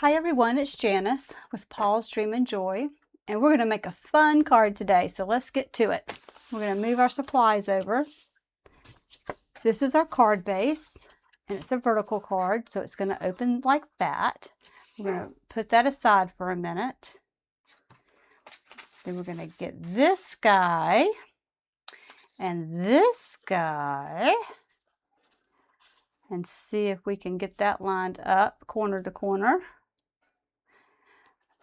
Hi everyone, it's Janice with Paul's Dream and Joy, and we're going to make a fun card today, so let's get to it. We're going to move our supplies over. This is our card base, and it's a vertical card, so it's going to open like that. We're going to put that aside for a minute. Then we're going to get this guy and this guy and see if we can get that lined up corner to corner.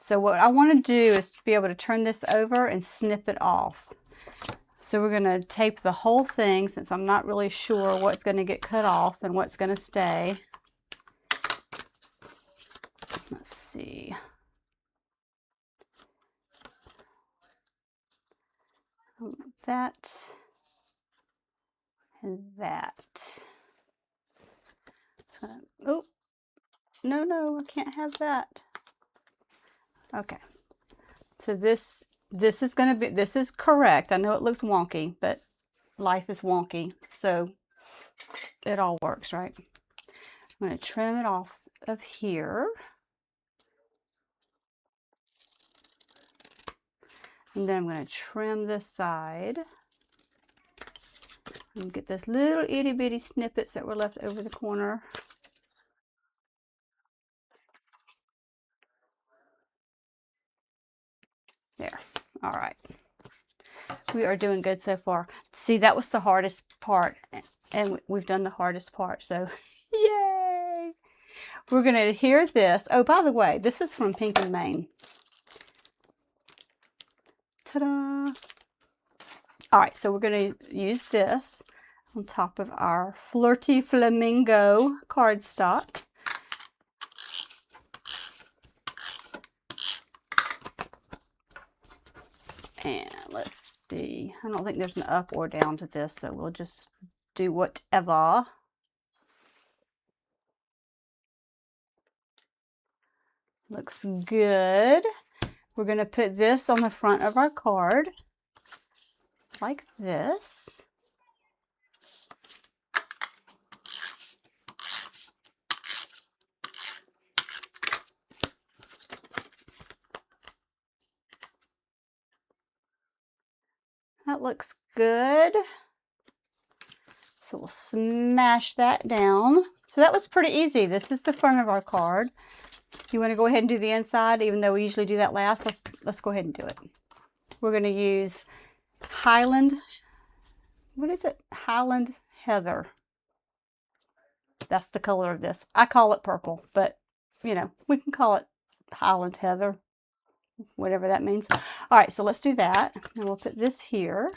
So what I want to do is to be able to turn this over and snip it off. So we're going to tape the whole thing since I'm not really sure what's going to get cut off and what's going to stay. Let's see. That and that. So, oh, no, I can't have that. Okay, so this is going to be, this is correct. I know it looks wonky, but life is wonky, so it all works, right? I'm going to trim it off of here. And then I'm going to trim this side. And get this little itty bitty snippets that were left over the corner. There. All right. We are doing good so far. See, that was the hardest part. And we've done the hardest part. So, yay! We're going to adhere this. Oh, by the way, this is from Pink and Maine. Ta-da! All right, so we're going to use this on top of our Flirty Flamingo cardstock. And let's see, I don't think there's an up or down to this, so we'll just do whatever. Looks good. We're going to put this on the front of our card, like this. That looks good. So we'll smash that down. So that was pretty easy. This is the front of our card. You want to go ahead and do the inside, even though we usually do that last. Let's go ahead and do it. We're going to use Highland. What is it? Highland Heather. That's the color of this. I call it purple, but you know, we can call it Highland Heather, whatever that means. All right, so let's do that. And we'll put this here.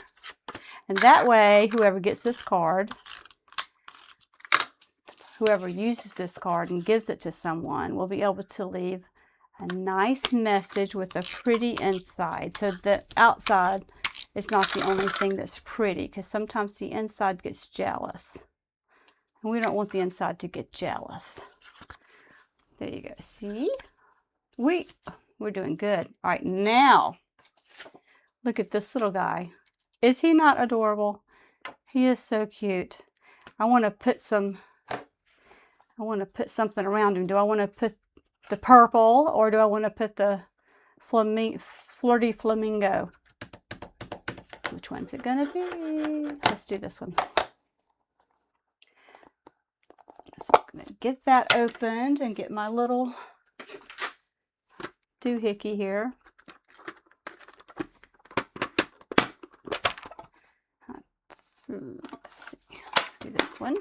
And that way, whoever gets this card, whoever uses this card and gives it to someone, will be able to leave a nice message with a pretty inside. So the outside is not the only thing that's pretty, because sometimes the inside gets jealous. And we don't want the inside to get jealous. There you go. See? We're doing good. All right, now look at this little guy. Is he not adorable? He is so cute. I want to put something around him. Do I want to put the purple or do I want to put the Flirty Flamingo? Which one's it gonna be? Let's do this one. So I'm gonna get that opened and get my little doohickey here. Let's see. Do this one.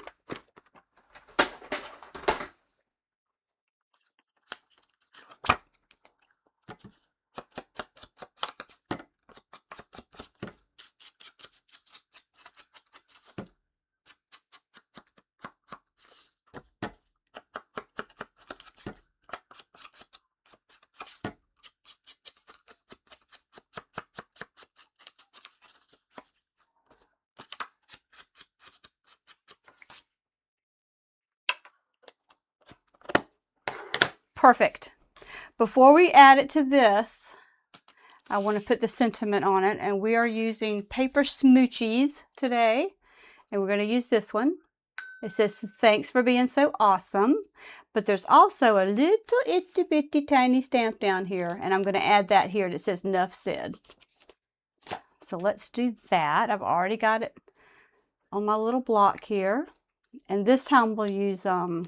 Perfect. Before we add it to this, I want to put the sentiment on it, and we are using paper Smooches today, and we're going to use this one. It says, thanks for being so awesome. But there's also a little itty bitty tiny stamp down here. And I'm going to add that here that says, "Nuff said." So let's do that. I've already got it on my little block here. And this time we'll use, we'll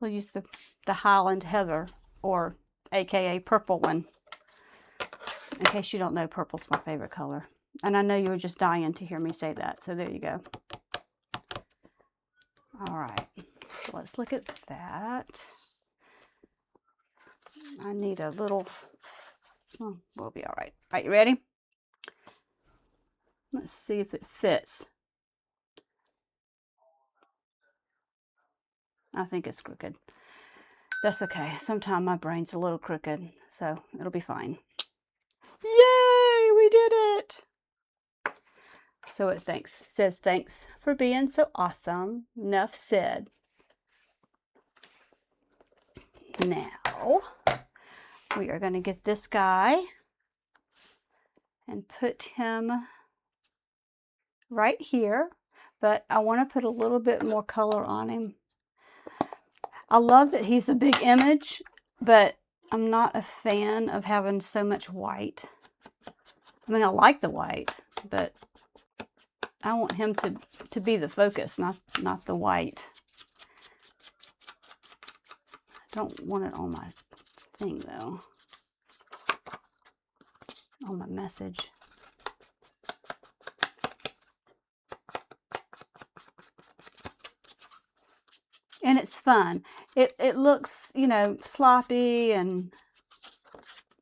use the Highland Heather, or AKA purple one. In case you don't know, purple's my favorite color. And I know you were just dying to hear me say that. So there you go. All right, so let's look at that. I need a little, oh, we'll be all right. All right, you ready? Let's see if it fits. I think it's crooked. That's okay. Sometimes my brain's a little crooked, so it'll be fine. Yay, we did it. So it says, thanks for being so awesome. Nuff said. Now, we are going to get this guy and put him right here. But I want to put a little bit more color on him. I love that he's a big image, but I'm not a fan of having so much white. I mean, I like the white, but I want him to be the focus, not the white. I don't want it on my thing, though. On my message. And it's fun. It looks, you know, sloppy,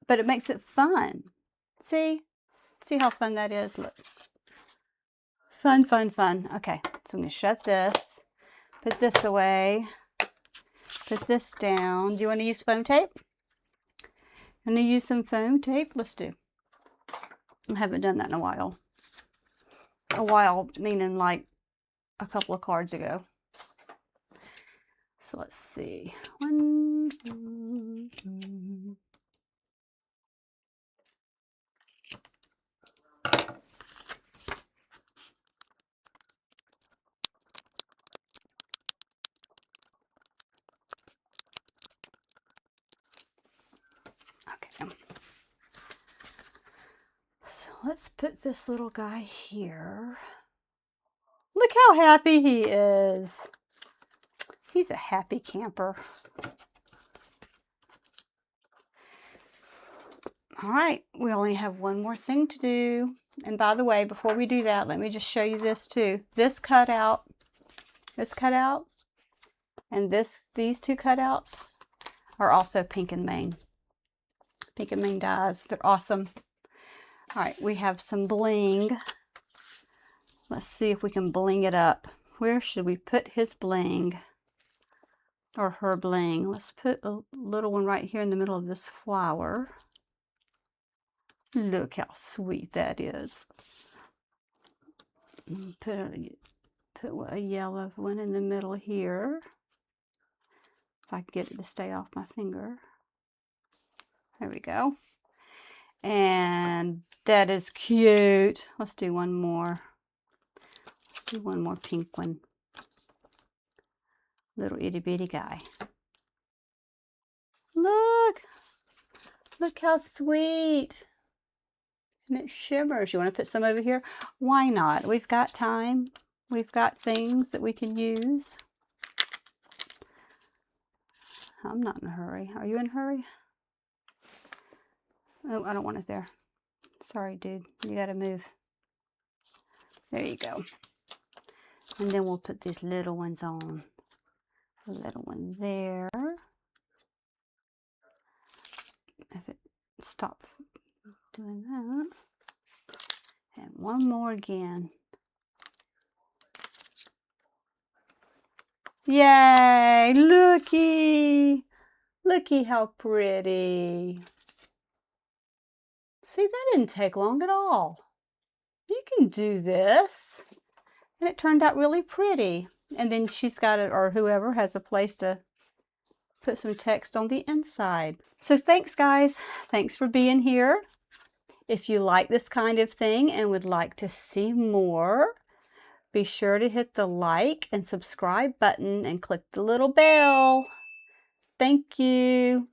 but it makes it fun. See how fun that is? Look. Fun, fun, fun. Okay, so I'm going to shut this, put this away, put this down. Do you want to use foam tape? I'm going to use some foam tape. Let's do. I haven't done that in a while. A while meaning like a couple of cards ago. So let's see. 1, 2, 3. Okay. So let's put this little guy here. Look how happy he is. He's a happy camper. All right, we only have one more thing to do. And by the way, before we do that, let me just show you this too. This cutout, and these two cutouts are also Pink and Main. Pink and Main dies. They're awesome. All right, we have some bling. Let's see if we can bling it up. Where should we put his bling? Or her bling. Let's put a little one right here in the middle of this flower. Look how sweet that is. Put a yellow one in the middle here. If I can get it to stay off my finger. There we go. And that is cute. Let's do one more. Let's do one more pink one. Little itty bitty guy. Look how sweet. And it shimmers. You want to put some over here? Why not? We've got time. We've got things that we can use. I'm not in a hurry. Are you in a hurry? Oh, I don't want it there. Sorry, dude. You got to move. There you go. And then we'll put these little ones on. A little one there. If it stops doing that. And one more again. Yay! Looky! Looky how pretty. See, that didn't take long at all. You can do this. And it turned out really pretty. And then she's got it, or whoever has a place to put some text on the inside. So thanks, guys. Thanks for being here. If you like this kind of thing and would like to see more, Be sure to hit the like and subscribe button and click the little bell. Thank you.